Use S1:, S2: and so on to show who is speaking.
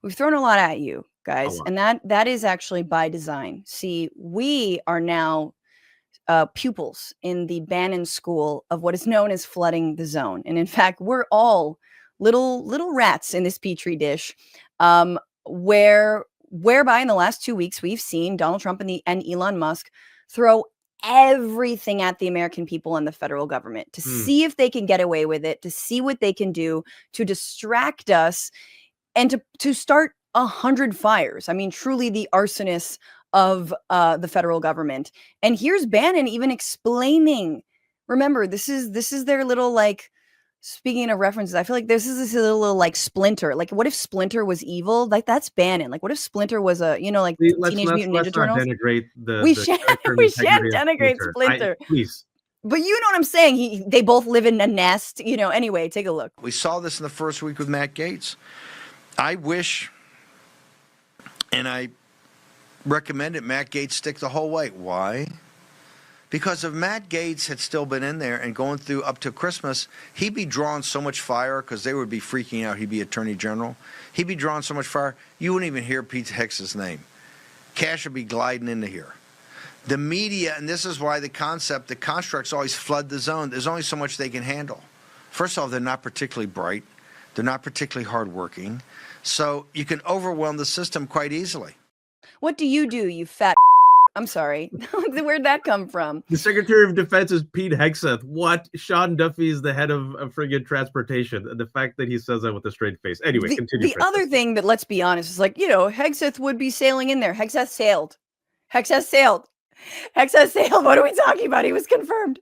S1: We've thrown a lot at you guys,
S2: lot.
S1: and that is actually by design. See, we are now pupils in the Bannon school of what is known as flooding the zone. And in fact, we're all little rats in this petri dish, whereby in the last 2 weeks we've seen Donald Trump and Elon Musk throw everything at the American people and the federal government to see if they can get away with it, to see what they can do to distract us, and to start 100 fires. I mean, truly the arsonists of the federal government. And here's Bannon even explaining. Remember, this is their little, like, speaking of references, I feel like this little like Splinter. Like, what if Splinter was evil? Like, that's Bannon. Like, what if Splinter was a, like Teenage Mutant Ninja Turtles?
S2: Let's not denigrate
S1: we shan't denigrate Splinter.
S2: Please.
S1: But you know what I'm saying? They both live in a nest. Anyway, take a look.
S3: We saw this in the first week with Matt Gaetz. I wish, and I recommended Matt Gaetz stick the whole way. Why? Because if Matt Gaetz had still been in there and going through up to Christmas, he'd be drawing so much fire because they would be freaking out. He'd be Attorney General. He'd be drawing so much fire, you wouldn't even hear Pete Hicks's name. Cash would be gliding into here. The media, and this is why the constructs always flood the zone. There's only so much they can handle. First of all, they're not particularly bright. They're not particularly hardworking. So you can overwhelm the system quite easily.
S1: What do, you fat? I'm sorry. Where'd that come from?
S2: The Secretary of Defense is Pete Hegseth. What? Sean Duffy is the head of friggin' transportation. The fact that he says that with a straight face. Anyway, continue.
S1: The other thing that, let's be honest, is like, Hegseth would be sailing in there. Hegseth sailed. What are we talking about? He was confirmed.